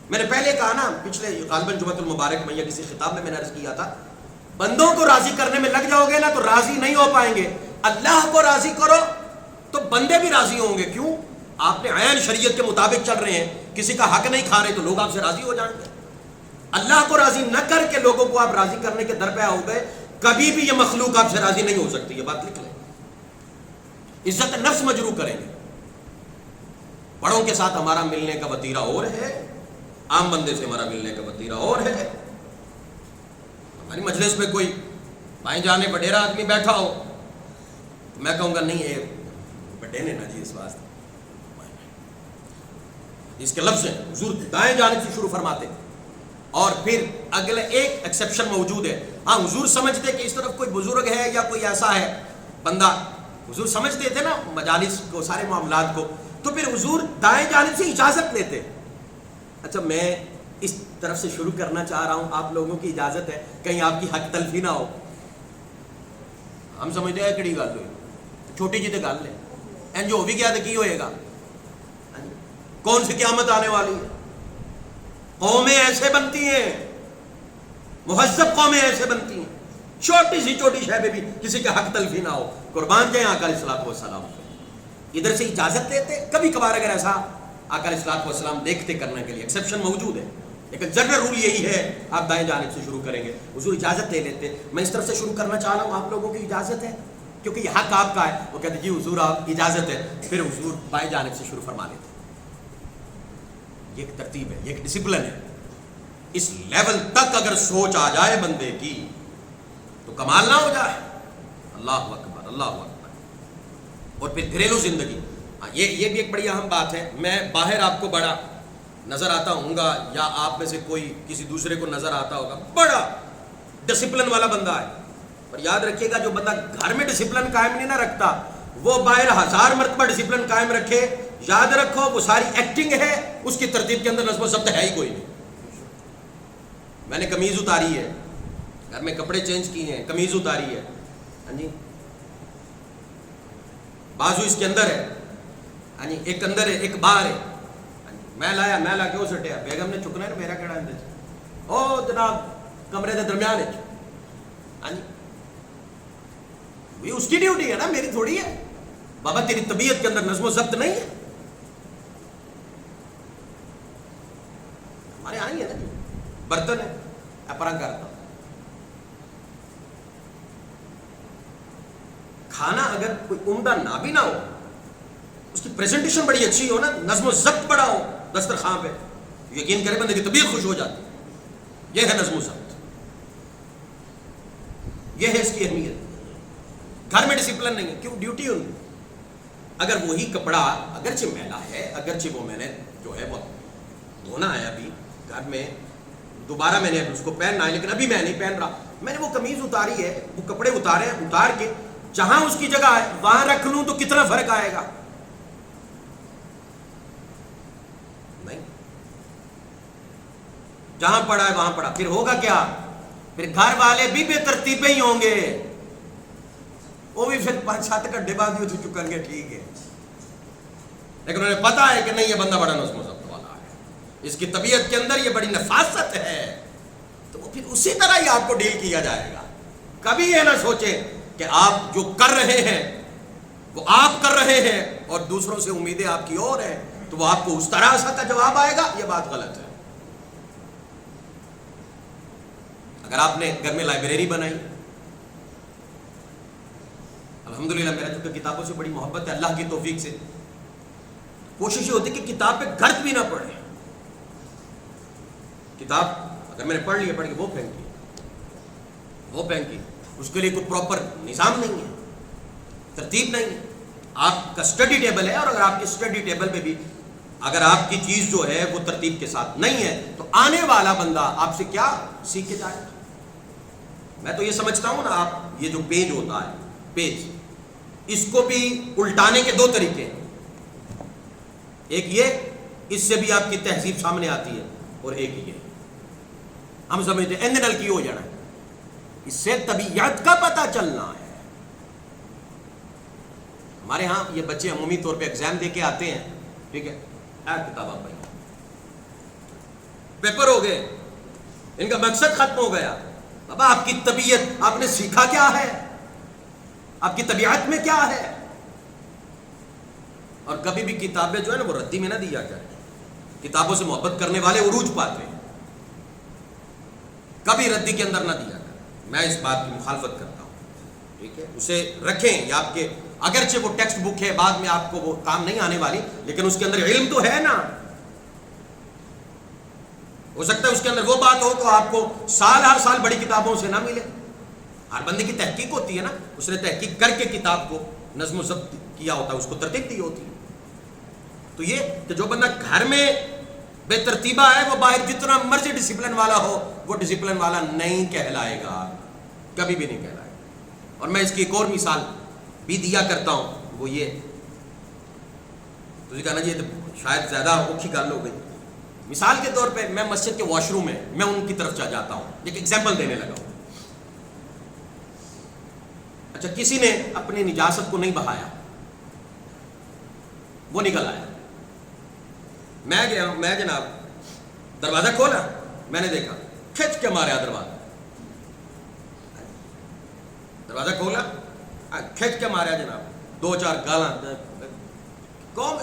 میں نے پہلے کہا نا، پچھلے غالباً جمعۃ المبارک میں یا کسی خطاب میں نے عرض کیا تھا، بندوں کو راضی کرنے میں لگ جاؤ گے نا تو راضی نہیں ہو پائیں گے. اللہ کو راضی کرو تو بندے بھی راضی ہوں گے. کیوں؟ آپ نے عین شریعت کے مطابق چل رہے ہیں، کسی کا حق نہیں کھا رہے تو لوگ آپ سے راضی ہو جائیں گے. اللہ کو راضی نہ کر کے لوگوں کو آپ راضی کرنے کے در پہ آؤ گے، کبھی بھی یہ مخلوق آپ سے راضی نہیں ہو سکتی. یہ بات لکھ لیں. عزت نفس مجروح کریں گے. بڑوں کے ساتھ ہمارا ملنے کا وتیرہ اور ہے، عام بندے سے ہمارا ملنے کا وتیرہ اور ہے. ہماری مجلس میں کوئی بائیں جانے وڈیرا آدمی بیٹھا ہو تو میں کہوں گا نہیں یہ بڑے نے نا جی اس واسطے. اس کے لفظ ہیں حضور دائیں جانب سے شروع فرماتے. اور پھر اگلے ایک ایکسیپشن موجود ہے. ہاں حضور سمجھتے کہ اس طرف کوئی بزرگ ہے یا کوئی ایسا ہے بندہ، حضور سمجھتے تھے نا مجالس کو، سارے معاملات کو، تو پھر حضور دائیں جانب سے اجازت لیتے. اچھا میں اس طرف سے شروع کرنا چاہ رہا ہوں، آپ لوگوں کی اجازت ہے، کہیں آپ کی حق تلفی نہ ہو. ہم سمجھتے ہیں کڑی گل ہوئی، چھوٹی جی تو گل ہے، این جو بھی گیا تو کی ہوئے گا، کون سی قیامت آنے والی ہے. قومیں ایسے بنتی ہیں، مہذب قومیں ایسے بنتی ہیں، چھوٹی سی چھوٹی شے پہ بھی کسی کا حق تلفی نہ ہو. قربان جائیں آقا علیہ الصلوۃ والسلام. ادھر سے اجازت لیتے. کبھی کبھار اگر ایسا آقا علیہ الصلوۃ والسلام دیکھتے کرنے کے لیے ایکسیپشن موجود ہے، لیکن جنرل رول یہی ہے آپ دائیں جانب سے شروع کریں گے. حضور اجازت لے لیتے، میں اس طرف سے شروع کرنا چاہ رہا ہوں، آپ لوگوں کی اجازت ہے کیونکہ یہ حق آپ کا ہے. وہ کہتے جی حضور آپ اجازت ہے، پھر حضور بائیں جانب سے شروع فرما لیتے. یہ ایک ترتیب ہے، یہ ایک ڈسپلن ہے. اس لیول تک اگر سوچ آ جائے بندے کی تو کمال نہ ہو جائے. اللہ اکبر، اللہ اکبر. اور پھر گھریلو زندگی، یہ بھی ایک بڑی اہم بات ہے. میں باہر آپ کو بڑا نظر آتا ہوں گا یا آپ میں سے کوئی کسی دوسرے کو نظر آتا ہوگا، بڑا ڈسپلن والا بندہ ہے. اور یاد رکھیے گا جو بندہ گھر میں ڈسپلن قائم نہیں نہ رکھتا وہ باہر 1000 مرتبہ ڈسپلن قائم رکھے, یاد رکھو وہ ساری ایکٹنگ ہے, اس کی ترتیب کے اندر نظم و ضبط ہے ہی کوئی نہیں. میں نے قمیض اتاری ہے, گھر میں کپڑے چینج کیے ہیں, قمیض اتاری ہے, ہاں جی, بازو اس کے اندر ہے, ہاں جی, ایک اندر ہے ایک باہر ہے, میں لا کے وہ سٹیا, بیگم نے چکنا ہے نا, میرا کہڑا اندر او جناب کمرے کے درمیان ہے, ہاں جی, اس کی ڈیوٹی ہے نا, میری تھوڑی ہے. بابا تیری طبیعت کے اندر نظم و ضبط نہیں ہے. ہمارے یہاں ہی ہے نا, برتن ہے اپرنگ کرتا ہوں, کھانا اگر کوئی عمدہ نہ بھی نہ ہو, اس کی پریزنٹیشن بڑی اچھی ہو نا, نظم و ضبط بڑا ہو دسترخوان پہ, یقین کرے بندے کی طبیعت خوش ہو جاتی. یہ ہے نظم و ضبط, یہ ہے اس کی اہمیت. گھر میں ڈسپلن نہیں ہے, کیوں؟ ڈیوٹی ان کی. اگر وہی کپڑا اگرچہ میلا ہے, اگرچہ وہ میں نے جو ہے وہ دھونا ہے ابھی گھر میں, دوبارہ میں نے اس کو پہننا ہے, لیکن ابھی میں نہیں پہن رہا, میں نے وہ قمیض اتاری ہے, وہ کپڑے اتارے ہیں, اتار کے جہاں اس کی جگہ ہے وہاں رکھ لوں تو کتنا فرق آئے گا؟ نہیں, جہاں پڑا ہے وہاں پڑا. پھر ہوگا کیا؟ پھر گھر والے بھی بے ترتیبے ہی ہوں گے, وہ بھی پھر 5-7 گھنٹے بعد ہی چکیں گے, ٹھیک ہے, لیکن انہیں پتا ہے کہ نہیں یہ بندہ بڑا نظم و ضبط والا ہے, اس کی طبیعت کے اندر یہ بڑی نفاست ہے, تو وہ پھر اسی طرح ہی آپ کو ڈیل کیا جائے گا. کبھی یہ نہ سوچیں کہ آپ جو کر رہے ہیں وہ آپ کر رہے ہیں اور دوسروں سے امیدیں آپ کی اور ہیں, تو وہ آپ کو اس طرح سا کا جواب آئے گا. یہ بات غلط ہے. اگر آپ نے گھر میں لائبریری بنائی, الحمدللہ میرا چونکہ کتابوں سے بڑی محبت ہے, اللہ کی توفیق سے کوشش یہ ہوتی کہ کتاب پہ غرض بھی نہ پڑے. کتاب اگر میں نے پڑھ لی, پڑھ کے وہ پھینکی, اس کے لیے کوئی پراپر نظام نہیں ہے, ترتیب نہیں ہے. آپ کا اسٹڈی ٹیبل ہے, اور اگر آپ کے اسٹڈی ٹیبل پہ بھی اگر آپ کی چیز جو ہے وہ ترتیب کے ساتھ نہیں ہے, تو آنے والا بندہ آپ سے کیا سیکھ کے جائے گا؟ میں تو یہ سمجھتا ہوں نا, آپ یہ جو پیج ہوتا ہے, پیج, اس کو بھی الٹانے کے 2 طریقے ہیں. ایک یہ, اس سے بھی آپ کی تہذیب سامنے آتی ہے, اور ایک یہ ہم سمجھتے ہیں نل کی ہو جانا, اس سے طبیعت کا پتہ چلنا ہے. ہمارے ہاں یہ بچے عمومی طور پہ ایگزام دے کے آتے ہیں, ٹھیک ہے, کتاب آپ پڑھیں, پیپر ہو گئے, ان کا مقصد ختم ہو گیا. بابا آپ کی طبیعت, آپ نے سیکھا کیا ہے, آپ کی طبیعت میں کیا ہے؟ اور کبھی بھی کتابیں جو ہے نا وہ ردی میں نہ دیا جائے. کتابوں سے محبت کرنے والے عروج پاتے ہیں, کبھی ردی کے اندر نہ دیا جائے. میں اس بات کی مخالفت کرتا ہوں, ٹھیک ہے, اسے رکھیں. یا آپ کے اگرچہ وہ ٹیکسٹ بک ہے, بعد میں آپ کو وہ کام نہیں آنے والی, لیکن اس کے اندر علم تو ہے نا. ہو سکتا ہے اس کے اندر وہ بات ہو تو آپ کو ہر سال بڑی کتابوں سے نہ ملے. ہر بندے کی تحقیق ہوتی ہے نا, اس نے تحقیق کر کے کتاب کو نظم و ضبط کیا ہوتا ہے, اس کو ترتیب دی ہوتی ہے. تو یہ کہ جو بندہ گھر میں بے ترتیبہ ہے, وہ باہر جتنا مرضی ڈسپلن والا ہو, وہ ڈسپلن والا نہیں کہلائے گا, کبھی بھی نہیں کہلائے گا. اور میں اس کی ایک اور مثال بھی دیا کرتا ہوں, وہ یہ, تو کہنا جی شاید زیادہ اوکھی گل ہو گئی. مثال کے طور پہ میں مسجد کے واش روم میں میں ان کی طرف جاتا ہوں, ایک ایگزامپل دینے لگا ہوں. اچھا, کسی نے اپنی نجاست کو نہیں بہایا, وہ نکل آیا, میں گیا, میں جناب دروازہ کھولا, میں نے دیکھا کھچ کے مارا دروازہ کھولا, کھچ کے مارا جناب, 2-4 گالاں, کون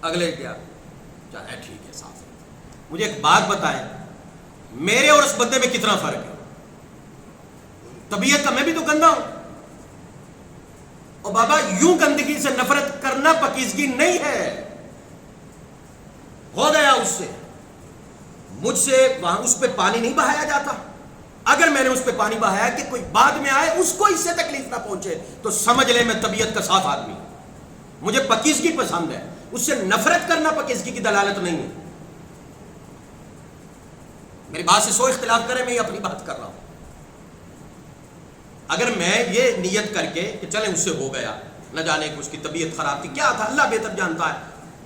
اگلے کیا چاہے ٹھیک ہے صاف. مجھے ایک بات بتائیں, میرے اور اس بندے میں کتنا فرق ہے؟ طبیعت کا میں بھی تو گندا ہوں. اور بابا یوں گندگی سے نفرت کرنا پاکیزگی نہیں ہے. ہو گیا اس سے, مجھ سے وہاں اس پہ پانی نہیں بہایا جاتا. اگر میں نے اس پہ پانی بہایا کہ کوئی بعد میں آئے اس کو اس سے تکلیف نہ پہنچے, تو سمجھ لے میں طبیعت کا صاف آدمی. مجھے پاکیزگی پسند ہے, اس سے نفرت کرنا پاکیزگی کی دلالت نہیں ہے. میری بات سے سو اختلاف کرے, میں یہ اپنی بات کر رہا ہوں. اگر میں یہ نیت کر کے کہ چلیں اس سے ہو گیا، نہ جانے کہ اس کی طبیعت خراب تھی، کیا تھا اللہ بہتر جانتا ہے،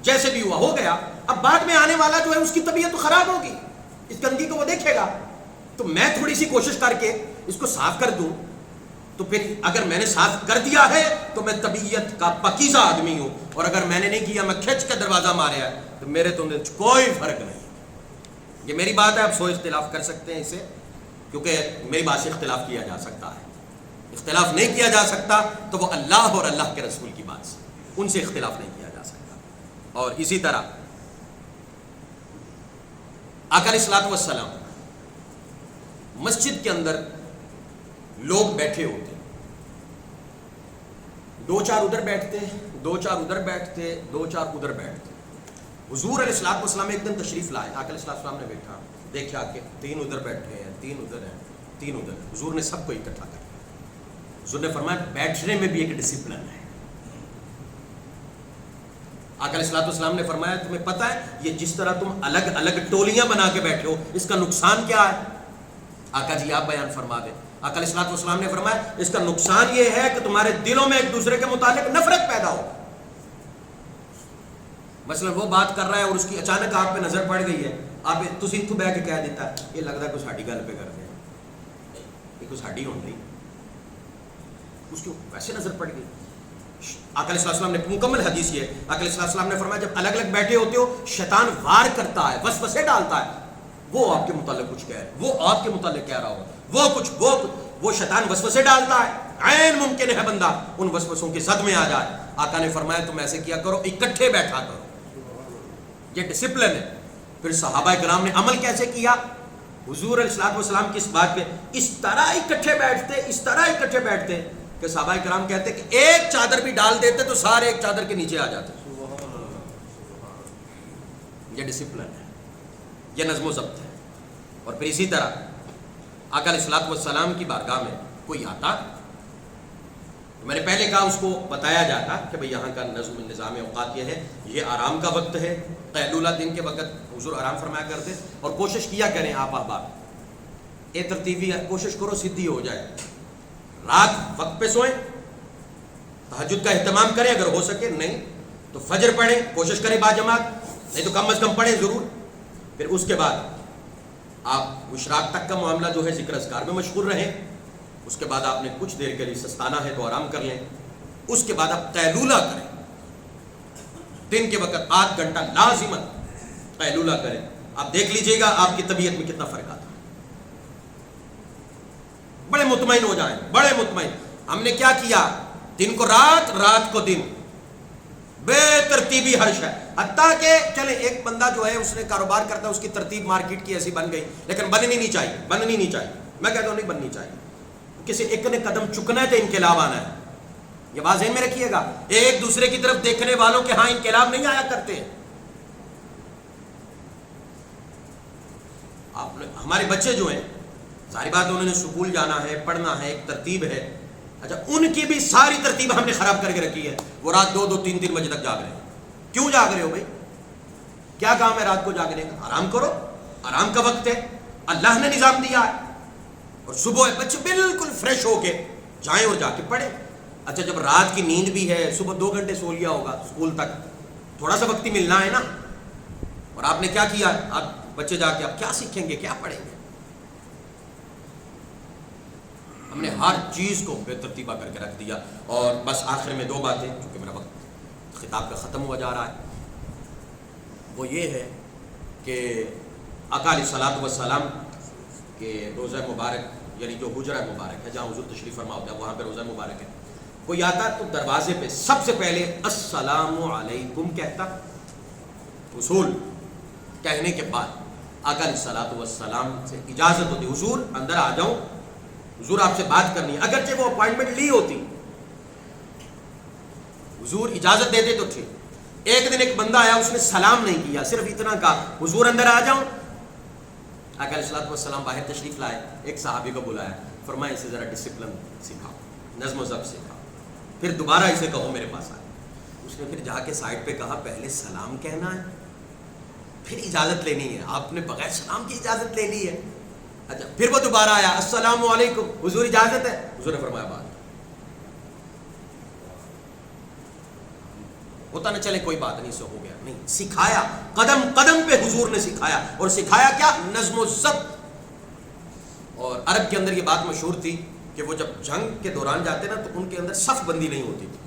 جیسے بھی ہوا ہو گیا، اب بعد میں آنے والا جو ہے اس کی طبیعت تو خراب ہوگی، اس گندگی کو وہ دیکھے گا، تو میں تھوڑی سی کوشش کر کے اس کو صاف کر دوں، تو پھر اگر میں نے صاف کر دیا ہے تو میں طبیعت کا پاکیزہ آدمی ہوں، اور اگر میں نے نہیں کیا، میں کھچ کے دروازہ مارا ہے، تو میرے تو کوئی فرق نہیں۔ یہ میری بات ہے، آپ سو اختلاف کر سکتے ہیں اسے، کیونکہ میری بات سے اختلاف کیا جا سکتا ہے، اختلاف نہیں کیا جا سکتا تو وہ اللہ اور اللہ کے رسول کی بات سے، ان سے اختلاف نہیں کیا جا سکتا۔ اور اسی طرح آقا علیہ الصلوۃ والسلام مسجد کے اندر لوگ بیٹھے ہوتے، دو چار ادھر بیٹھتے، دو چار ادھر بیٹھتے، دو چار ادھر بیٹھتے۔ حضور علیہ الصلوۃ والسلام ایک دن تشریف لائے، آقا علیہ الصلوۃ والسلام نے بیٹھا، دیکھا کہ 3 ادھر بیٹھے ہیں، 3 ادھر ہیں، 3 ادھر ہیں۔ حضور نے سب کو اکٹھا کر دیا۔ حضور نے فرمایا بیٹھنے میں بھی ایک ڈسپلن ہے۔ آقا علیہ الصلوۃ والسلام نے فرمایا تمہیں پتہ ہے یہ جس طرح تم الگ الگ ٹولیاں بنا کے بیٹھے ہو، اس کا نقصان کیا ہے؟ آقا جی آپ بیان فرما دیں۔ آقا علیہ الصلوۃ والسلام نے فرمایا اس کا نقصان یہ ہے کہ تمہارے دلوں میں ایک دوسرے کے متعلق نفرت پیدا ہو۔ مثلا وہ بات کر رہا ہے اور اس کی اچانک آپ پہ نظر پڑ گئی ہے، آپ تسی اتو بہ کے کہہ دیتا ہے یہ لگتا ہے کوئی ساڈی گل پہ کرتے ہیں، یہ کوئی ساڈی ہون نہیں، اس کی ویسے نظر پڑ گئی۔ آقا علیہ السلام نے مکمل حدیث یہ ہے، آقا علیہ السلام نے فرمایا جب الگ الگ بیٹھے ہوتے ہو شیطان وار کرتا ہے، وسوسے ڈالتا ہے، وہ آپ کے متعلق کچھ کہہ رہا ہے، وہ آپ کے متعلق کہہ رہا ہوگا، وہ شیطان وسوسے ڈالتا ہے، عین ممکن ہے بندہ ان وسوسوں کے زد میں آ جائے۔ آقا نے فرمایا تم ایسے کیا کرو، اکٹھے بیٹھا کرو، یہ ڈسپلن ہے۔ پھر صحابہ کرام نے عمل کیسے کیا؟ حضور علیہ الصلوۃ والسلام کس بات پہ اس طرح اکٹھے بیٹھتے، اس طرح اکٹھے بیٹھتے کہ صحابہ کرام کہتے کہ ایک چادر بھی ڈال دیتے تو سارے ایک چادر کے نیچے آ جاتے۔ یہ ڈسپلن ہے، یہ نظم و ضبط ہے۔ اور پھر اسی طرح آقا علیہ الصلوۃ والسلام کی بارگاہ میں کوئی آتا، میں نے پہلے کہا اس کو بتایا جاتا کہ بھئی یہاں کا نظم نظام اوقات یہ ہے، یہ آرام کا وقت ہے، قیلولہ دن کے وقت حضور آرام فرمایا کرتے، اور کوشش کیا کریں آپ احباب، اے ترتیبی کوشش کرو سدھی ہو جائے، رات وقت پہ سوئیں، تہجد کا اہتمام کریں اگر ہو سکے، نہیں تو فجر پڑھیں، کوشش کریں باجماعت، نہیں تو کم از کم پڑھیں ضرور۔ پھر اس کے بعد آپ اشراق تک کا معاملہ جو ہے ذکر اذکار میں مشغول رہیں، اس کے بعد آپ نے کچھ دیر کے لیے سستانہ ہے تو آرام کر لیں، اس کے بعد آپ قیلولہ کریں، دن کے وقت 8 گھنٹہ لازماً قیلولہ کریں۔ آپ دیکھ لیجئے گا آپ کی طبیعت میں کتنا فرق آتا ہے، بڑے مطمئن ہو جائیں، بڑے مطمئن۔ ہم نے کیا کیا؟ دن کو رات، رات کو دن، بے ترتیبی ہر شے، حتیٰ کہ چلے ایک بندہ جو ہے اس نے کاروبار کرتا ہے، اس کی ترتیب مارکیٹ کی ایسی بن گئی، لیکن بننی نہیں چاہیے، بننی نہیں چاہیے، میں کہتا ہوں نہیں بننی چاہیے، کسی ایک نے قدم چکنا ہے تو انقلاب آنا ہے، یہ بات ذہن میں رکھیے گا۔ ایک دوسرے کی طرف دیکھنے والوں کے ہاں انقلاب نہیں آیا کرتے۔ ہمارے بچے جو ہیں ظاہر بات انہوں نے سکول جانا ہے، پڑھنا ہے، ایک ترتیب ہے، اچھا ان کی بھی ساری ترتیب ہم نے خراب کر کے رکھی ہے، وہ رات 2 2 3 3 بجے تک جاگ رہے ہیں۔ کیوں جاگ رہے ہو بھائی؟ کیا کام ہے رات کو جاگنے کا؟ آرام کرو، آرام کا وقت ہے، اللہ نے نظام دیا ہے، اور صبح بچے بالکل فریش ہو کے جائیں اور جا کے پڑھیں۔ اچھا جب رات کی نیند بھی ہے، صبح 2 گھنٹے سو لیا ہوگا، اسکول تک تھوڑا سا وقت ہی ملنا ہے نا، اور آپ نے کیا کیا؟ آپ بچے جا کے آپ کیا سیکھیں گے، کیا پڑھیں گے؟ ہم نے ہر چیز کو بے ترتیبہ کر کے رکھ دیا۔ اور بس آخر میں 2 باتیں، چونکہ میرا وقت خطاب کا ختم ہوا جا رہا ہے، وہ یہ ہے کہ آقا علیہ الصلوۃ والسلام کے روضہ مبارک، یعنی جو حجرہ مبارک ہے جہاں حضور تشریف فرما ہوتا ہے، وہاں پہ روضہ مبارک ہے، کوئی آتا تو دروازے پہ سب سے پہلے السلام علیکم کہتا، اصول کہنے کے بعد آقا علیہ الصلوۃ والسلام سے اجازت ہوتی، حضور اندر آ جاؤں، حضور آپ سے بات کرنی ہے، اگرچہ وہ اپوائنٹمنٹ لی ہوتی، حضور اجازت دیتے تو ٹھیک۔ ایک دن ایک بندہ آیا، اس نے سلام نہیں کیا، صرف اتنا کہا حضور اندر آ جاؤں۔ آقا علیہ الصلوۃ والسلام باہر تشریف لائے، ایک صحابی کو بلایا، فرمایا اسے ذرا ڈسپلن سکھاؤ، نظم و ضبط سکھاؤ، پھر دوبارہ اسے کہو میرے پاس آئے۔ اس نے پھر جا کے سائڈ پہ کہا پہلے سلام کہنا ہے، پھر اجازت لینی ہے، آپ نے بغیر سلام کی اجازت لے لی ہے، اچھا پھر وہ دوبارہ آیا السلام علیکم حضور اجازت ہے؟ حضور نے فرمایا بات ہوتا نہ چلے کوئی بات نہیں، سے ہو گیا نہیں، سکھایا قدم قدم پہ حضور نے سکھایا، اور سکھایا کیا؟ نظم و ضبط. اور عرب کے اندر یہ بات مشہور تھی کہ وہ جب جنگ کے دوران جاتے نا تو ان کے اندر صف بندی نہیں ہوتی تھی.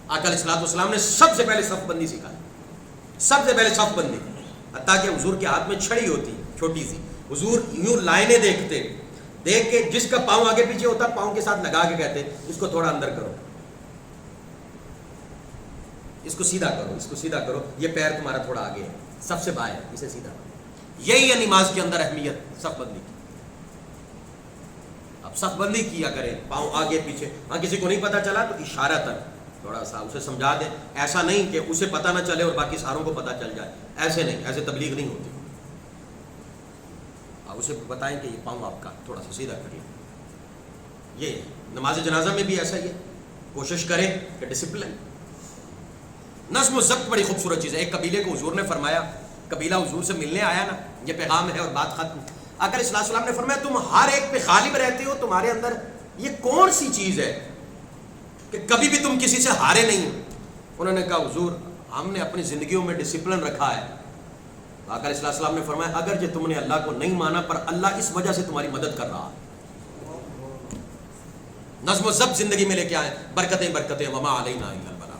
آقا علیہ الصلوۃ والسلام نے سب سے پہلے صف بندی سکھائی، سب سے پہلے صف بندی، حتیٰ کہ حضور کے ہاتھ میں چھڑی ہوتی چھوٹی سی، حضور یوں لائنیں دیکھتے، دیکھ کے جس کا پاؤں آگے پیچھے ہوتا پاؤں کے ساتھ لگا کے کہتے اس کو تھوڑا اندر کرو، اس کو سیدھا کرو، اس کو سیدھا کرو، یہ پیر تمہارا تھوڑا آگے ہے، سب سے باہر، اسے سیدھا کرو. یہی ہے نماز کے اندر اہمیت صف بندی کی. اب صف بندی کیا کریں، پاؤں آگے پیچھے. ہاں کسی کو نہیں پتا چلا تو اشارتاً تھوڑا سا اسے سمجھا دیں، ایسا نہیں کہ اسے پتہ نہ چلے اور باقی ساروں کو پتہ چل جائے، ایسے نہیں، ایسے تبلیغ نہیں ہوتی. آپ اسے بتائیں کہ یہ پاؤں آپ کا تھوڑا سا سیدھا کریے. یہ نماز جنازہ میں بھی ایسا ہی ہے، کوشش کریں کہ ڈسپلن. نظم و ضبط بڑی خوبصورت چیز ہے. ایک قبیلے کو حضور نے فرمایا، قبیلہ حضور سے ملنے آیا نا، یہ پیغام ہے اور بات ختم. آقا علیہ السلام نے فرمایا تم ہر ایک پہ غالب رہتے ہو، تمہارے اندر یہ کون سی چیز ہے کہ کبھی بھی تم کسی سے ہارے نہیں ہو؟ انہوں نے کہا حضور ہم نے اپنی زندگیوں میں ڈسپلن رکھا ہے. آقا علیہ السلام نے فرمایا اگر جو تم نے اللہ کو نہیں مانا پر اللہ اس وجہ سے تمہاری مدد کر رہا. نظم و ضبط زندگی میں لے کے آئے، برکتیں برکتیں، وما علینا الا البلاغ.